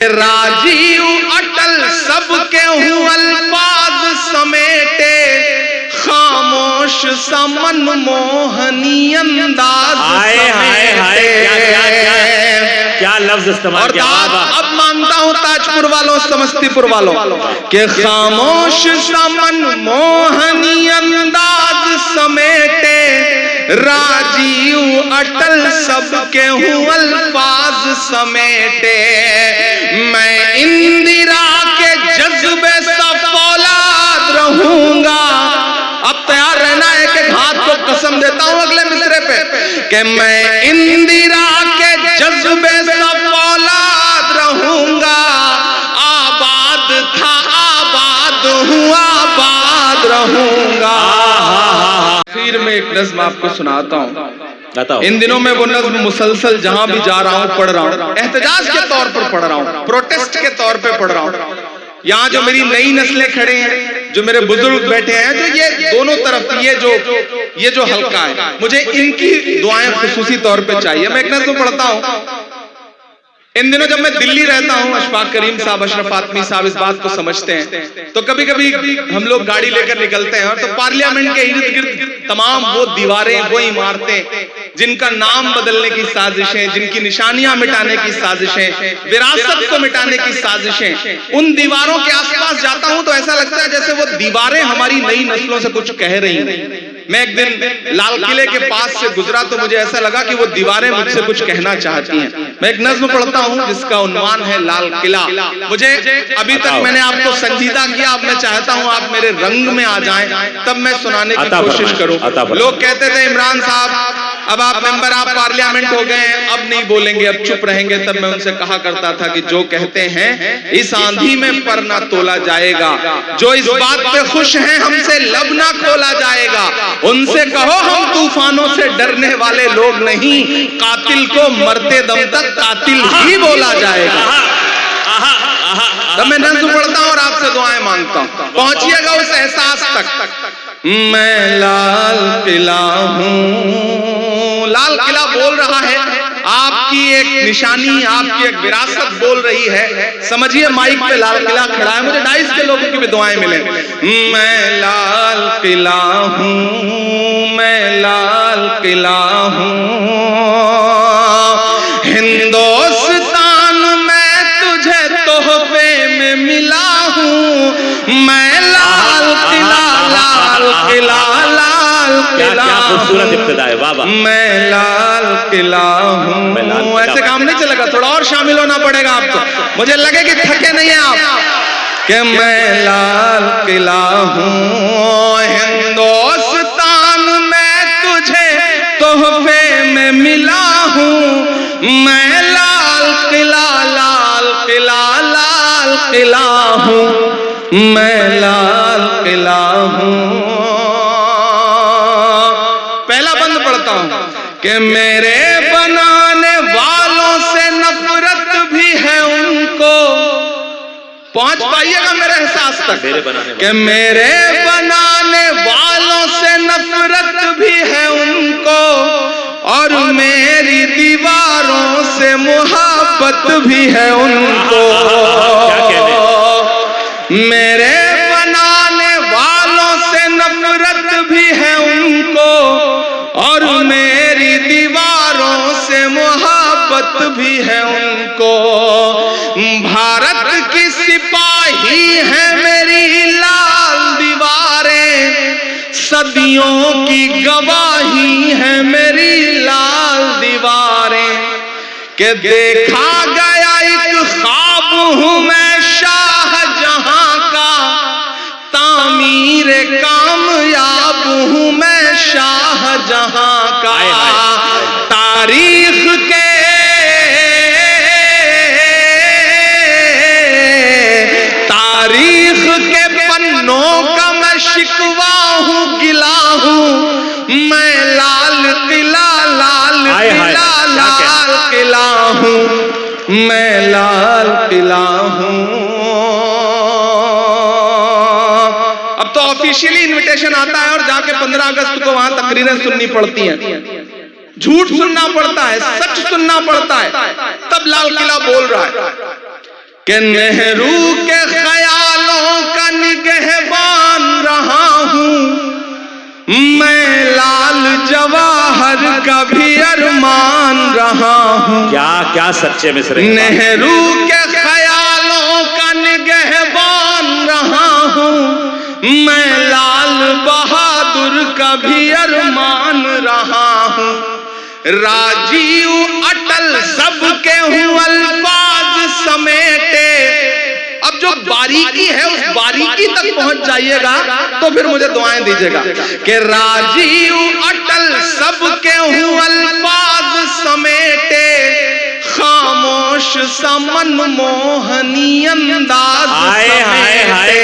राजीव अटल सबके हूँ अल्फाज समेटे, खामोश समन मोहनी अंदाज समेटे। क्या लफ्ज इस्तेमाल किया। अब मानता हूँ ताजपुर वालों, समस्तीपुर वालों के खामोश समन मोहनी अंदाज समेटे, राजीव अटल सबके हूँ अल्फाज समेटे। मैं इंदिरा के जज्बे सा फौलाद रहूंगा। अब तैयार रहना है कि हाथ को कसम देता हूं अगले मिसरे पे कि मैं इंदिरा के जज्बे सा फौलाद रहूंगा। आबाद था आबाद हूँ आबाद रहूंगा। फिर मैं एक नज्म आपको सुनाता हूँ। इन दिनों में वो नज्म मुसलसल जहां भी जा रहा हूं पढ़ रहा हूं, एहतजाज के तौर पर पढ़ रहा हूं, प्रोटेस्ट के तौर पे पढ़ रहा हूं। यहाँ जो मेरी नई नस्लें खड़े हैं, जो मेरे बुजुर्ग बैठे हैं, जो ये दोनों तरफ ये जो हल्का है, मुझे इनकी दुआएं खुसूसी तौर पे चाहिए। मैं एक नज्म पढ़ता हूं। इन दिनों जब मैं दिल्ली रहता हूं, अशफाक करीम साहब, अशरफ आत्मी साहब इस बात को समझते हैं, तो कभी कभी हम लोग गाड़ी लेकर निकलते हैं और तो पार्लियामेंट के इर्द गिर्द तमाम वो दीवारें, वो इमारतें जिनका नाम बदलने की साजिशें, जिनकी निशानियां मिटाने की साजिशें, विरासत को मिटाने की साजिशें, उन दीवारों के आसपास जाता हूं तो ऐसा लगता है जैसे वो दीवारें हमारी नई नस्लों से कुछ कह रही हैं। मैं एक दिन लाल किले के पास से गुजरा तो मुझे ऐसा लगा कि वो दीवारें मुझसे कुछ कहना चाहती हैं। मैं एक नज्म पढ़ता हूं जिसका उन्वान है लाल किला। मुझे अभी तक मैंने आपको संजीदा किया, अब मैं चाहता हूं आप मेरे रंग में आ जाएं, तब मैं सुनाने की कोशिश करूं। लोग कहते थे इमरान साहब अब आप मेंबर, आप पार्लियामेंट हो गए हैं, अब नहीं बोलेंगे, अब चुप रहेंगे। तब मैं उनसे कहा करता था कि जो कहते हैं इस आंधी में पर ना तोला जाएगा, जो इस बात पे खुश हैं हमसे लब ना खोला जाएगा, उनसे कहो हम तूफानों से डरने वाले लोग नहीं, कातिल को मरते दम तक कातिल ही बोला जाएगा। तब मैं नज़्म पढ़ता हूं और आपसे दुआएं मांगता हूं, पहुंचिएगा उस एहसास तक। मैं लाल किला हूं, लाल किला बोल रहा है, आपकी एक निशानी, आपकी एक विरासत बोल रही है। समझिए माइक पे लाल किला खड़ा है, मुझे 2.5 के लोगों की भी दुआएं मिले। मैं लाल किला हूं, मैं लाल किला हूं, हिंदुस्तान में तुझे तोहफे में मिला हूं। मैं लाल किला, लाल किला, लाल किला, खूबसूरत इब्तिदा है। वाह वाह। मैं लाल किला हूं। ऐसे काम नहीं चलेगा, थोड़ा और शामिल होना पड़ेगा आपको। मुझे लगे कि थके नहीं है आप, कि मैं लाल किला हूं, हिंदुस्तान में तुझे तोहफे में मिला हूं। मैं लाल किला, लाल किला, लाल किला हूं, मैं लाल किला हूं। पहला बंद पढ़ता हूं कि मेरे बनाने वालों से नफरत भी है उनको। पहुंच पाइएगा मेरे एहसास तक कि मेरे बनाने वालों से नफरत भी है उनको, और मेरी दीवारों से मोहब्बत भी है उनको। मेरे बनाने वालों से नफरत भी है उनको, और मेरी दीवारों से मोहब्बत भी है उनको। भारत की सिपाही है मेरी लाल दीवारें, सदियों की गवाही है मेरी लाल दीवारें। कि देखा गया एक ख्वाब हूं मैं शाहजहां का, तामीर कामयाब हूं मैं शाहजहां का। तारीख के पन्नों का मैं शिकवा हूं, गिला हूं। मैं लाल किला, लाल किला, लाल किला हूं, मैं लाल किला हूं। अब तो ऑफिशियली इनविटेशन आता है और जाके 15 अगस्त को वहां तकरीरें सुननी पड़ती हैं, झूठ सुनना पड़ता है, सच सुनना पड़ता है, तब लाल किला बोल रहा है। कि नेहरू के ख्यालों का निगहबान रहा हूं, मैं लाल जवाहर का भी अरमान रहा हूं। क्या क्या सच्चे मिसरे। नेहरू के ख्यालों का निगहबान रहा हूं, मैं लाल बहादुर का भी अरमान रहा हूं। राजीव अटल सबके हूं अल्फाज समेटे। अब जो बारीकी है उस बारीकी तक पहुंच जाइएगा तो फिर मुझे दुआएं दीजिएगा कि राजीव अटल सबके हूं अल्फाज समेटे, खामोश समन मोहनी अंदाज समेटे।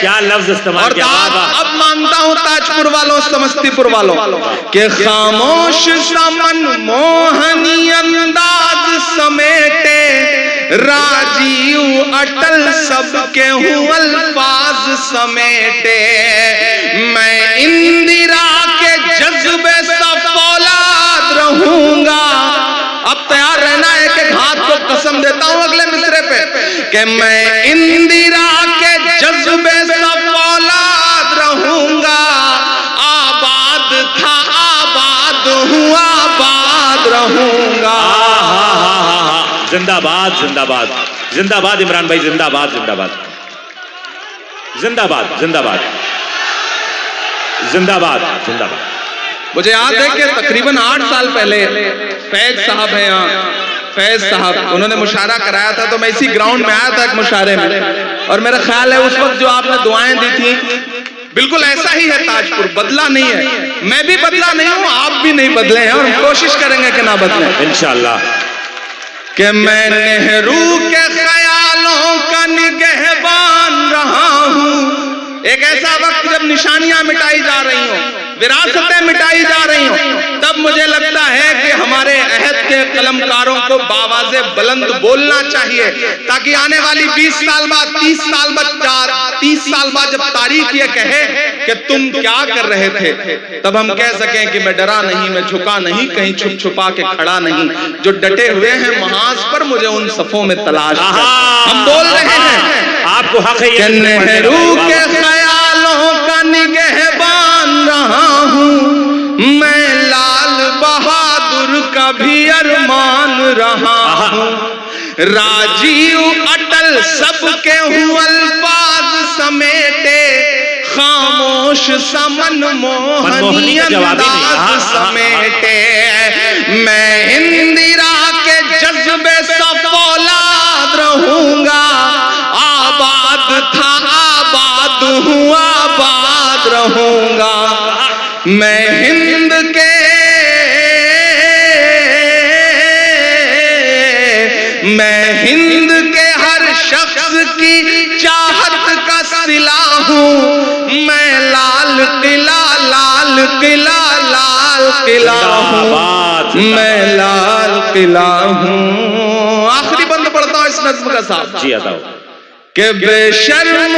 क्या लफ्ज इस्तेमाल किया। अब मानता हूं ताजपुर वालों, समस्तीपुर वालों के खामोश समन मोहनी अंदाज समेटे, राजीव अटल सबके हूं अल्फाज समेटे। मैं इंदिरा के जज्बे सा फौलाद रहूंगा। अब तैयार रहना है कि हाथ को कसम देता हूं अगले मिसरे पे कि मैं इंदिरा के जज्बे सा फौलाद रहूंगा। आबाद था आबाद हूं आबाद रहूंगा। जिंदाबाद जिंदाबाद जिंदाबाद इमरान भाई, जिंदाबाद जिंदाबाद जिंदाबाद जिंदाबाद जिंदाबाद जिंदाबाद। मुझे याद है कि तकरीबन 8 साल पहले फैज साहब हैं यहाँ, फैज साहब, उन्होंने मुशायरा कराया था तो मैं इसी ग्राउंड में आया था एक मुशायरे में, और मेरा ख्याल है उस वक्त जो आपने दुआएं दी थी बिल्कुल ऐसा ही है। ताजपुर बदला नहीं है, मैं भी बदला नहीं हूं, आप भी नहीं बदले हैं, और कोशिश करेंगे कि ना बदले इंशाअल्लाह। कि मैं नेहरू के ख्यालों का निगहबान रहा हूं। एक ऐसा वक्त जब निशानियां मिटाई जा रही हो, विरासतें मिटाई जा रही हो, तब मुझे लगता है कि हमारे अहद के कलमकारों को बावाज़े बुलंद बोलना चाहिए, ताकि आने वाली 20 साल बाद, 30 साल बाद, 30 साल बाद जब तारीख ये कहे कि तुम क्या कर रहे थे, तब हम कह सकें कि मैं डरा नहीं, मैं झुका नहीं, कहीं छुप छुपा के खड़ा नहीं। जो डटे हुए हैं महाज पर, मुझे उन सफों में तलाश कर। हम बोल रहे हैं, आपको हक है। नेहरू के ख्यालों का निगहबान रहा हूं, मैं लाल बहादुर का भी अरमान रहा हूं। राजीव अटल सबके हूं अल्फाज समेटे, खामोश समन मोहनी अंदाज समेटे। मैं इंदिरा के जज्बे सा फौलाद रहूंगा। आबाद था आबाद हूं आबाद रहूंगा। मैं हिंद के हर शख्स की चाहत का सिला हूं। मैं लाल किला लाल किला लाल किला हूं, मैं लाल किला हूं। आखिरी बंद पढ़ता हूं इस नज्म का साथ जी बताओ कि बेशर्म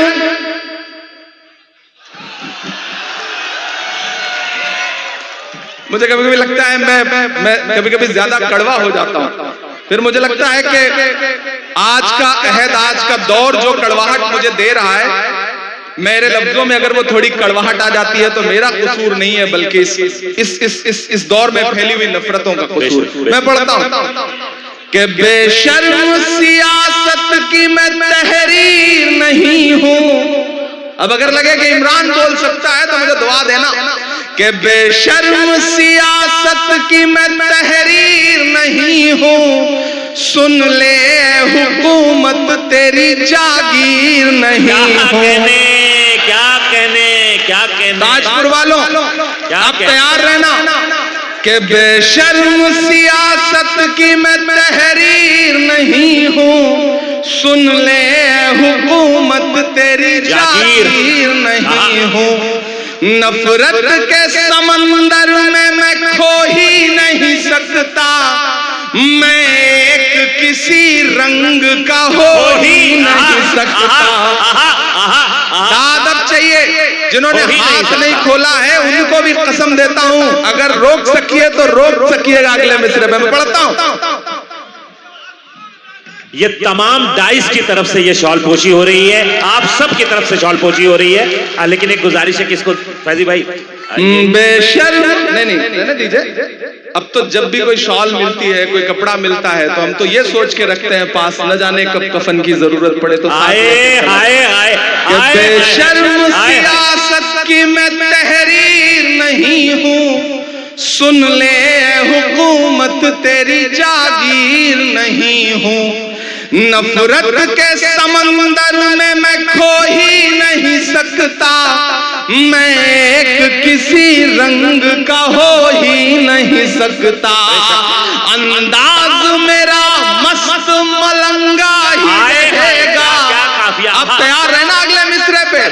मुझे कभी कभी लगता है मैं कभी कभी ज्यादा कड़वा हो जाता हूं, फिर मुझे लगता है कि आज का अहद, आज का दौर जो कड़वाहट मुझे दे रहा है, मेरे लफ्जों में अगर वो थोड़ी कड़वाहट आ जाती है तो मेरा कसूर नहीं है, बल्कि इस दौर में फैली हुई नफरतों का कसूर। मैं पढ़ता हूं कि बेशर्म सियासत की मैं तहरीर नहीं हूं। अब अगर लगे कि इमरान बोल सकता है तो मुझे दुआ देना कि बेशर्म सियासत की मैं तहरीर नहीं हूं। सुन ले हुकूमत तेरी जागीर नहीं हूं। क्या कहने ताजपुर वालों आप तैयार रहना कि बेशर्म सियासत की मैं तहरीर नहीं हूं। सुन ले हुकूमत तेरी जागीर नहीं हूं। नफरत के समंदर में मैं खो ही नहीं सकता। मैं एक किसी रंग का हो ही नहीं सकता। आदब चाहिए। जिन्होंने हाथ नहीं खोला है उनको भी कसम देता हूं, अगर रोक सकिए तो रोक सकिएगा। अगले मिसरे में मैं पढ़ता हूं ये तमाम डाइस की तरफ से ये शॉल पोशी हो रही है, आप सब की तरफ से शॉल पोशी हो रही है। लेकिन एक गुजारिश है कि इसको फैजी भाई बेशर्म नहीं रहने दीजिए। अब तो जब भी कोई शॉल मिलती है, कोई कपड़ा मिलता है, तो हम तो ये सोच के रखते हैं पास, न जाने कब कफन की जरूरत पड़े तो बेशर्म सियासत की मैं तहरीर नहीं हूँ, सुन ले हुकूमत तेरी जागीर नहीं हूँ। नफरत के समंदर में मैं खो ही नहीं सकता, मैं एक किसी रंग का हो ही नहीं सकता। अंदाज मेरा मस्त मलंगा ही रहेगा। अब तैयार रहना अगले मिसरे पे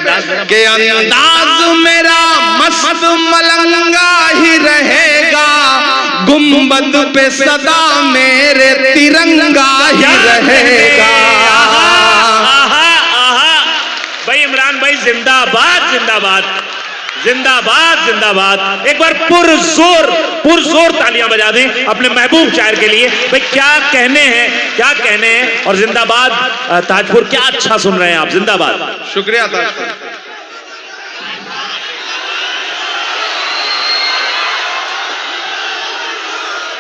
कि अंदाज मेरा मस्त मलंगा ही रहेगा, गुंबद पे सदा मेरे तिरंगा ही रहेगा। भाई इमरान भाई जिंदाबाद जिंदाबाद जिंदाबाद जिंदाबाद। एक बार पुरजोर तालियां बजा दें अपने महबूब शायर के लिए। भाई क्या कहने हैं और जिंदाबाद ताजपुर, क्या अच्छा सुन रहे हैं आप, जिंदाबाद। शुक्रिया ताजपुर।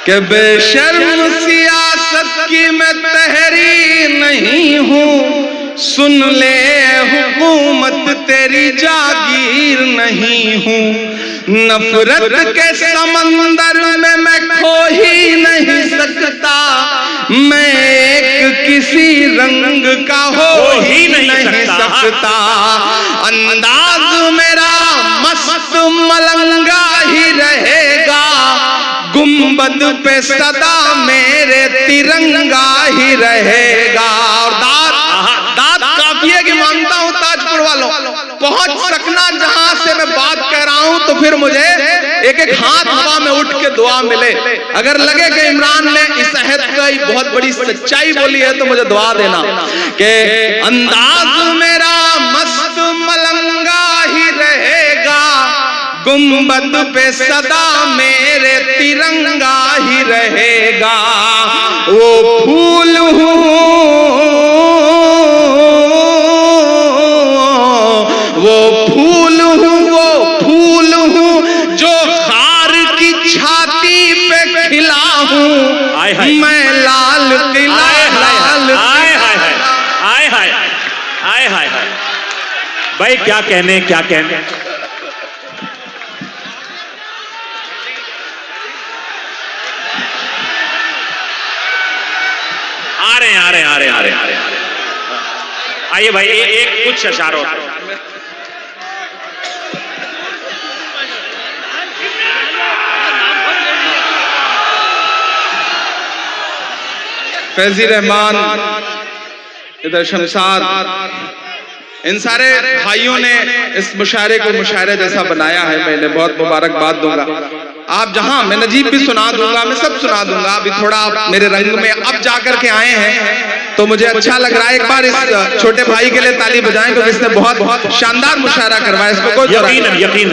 कि बेशर्म सियासत की मैं तहरीर नहीं हूँ, सुन ले हुकूमत तेरी जागीर नहीं हूँ। नफरत के समंदर में मैं खो ही नहीं सकता, मैं एक किसी रंग का हो ही नहीं सकता। अंदाज मेरा मस्त मलंगा ही रहेगा, गुंबद पे सदा मेरे तिरंगा ही रहेगा। और दाद काफी है कि मानता हूं ताजपुर वालों, पहुंच सकना जहां से मैं बात कह रहा हूं, तो फिर मुझे एक एक हाथ हवा में उठ के दुआ मिले। अगर लगे कि इमरान ने इस अहद की बहुत बड़ी सच्चाई बोली है, तो मुझे दुआ देना कि अंदाज मेरा मस्त मलंगा ही रहेगा, गुंबद पे सदा मेरे तिरंगा ही रहेगा। वो फूल हूँ, वो फूल हूँ जो खार की छाती पे खिला हूँ, मैं लाल किला भाई क्या कहने आ रहे आइए भाई, एक कुछ इशारों। फैजी रहमान, इधर शमशाद, इन सारे भाइयों ने इस मुशायरे को मुशायरे जैसा बनाया है। मैं इन्हें बहुत मुबारकबाद दूंगा। आप जहां, मैं नजीब भी सुना दूंगा, मैं सब सुना दूंगा। अभी थोड़ा आप मेरे रंग में अब जाकर के आए हैं, तो मुझे अच्छा लग रहा है। एक बार इस छोटे भाई के लिए ताली बजाएं, क्योंकि इसने बहुत शानदार मुशायरा करवाया। इसमें कोई यकीन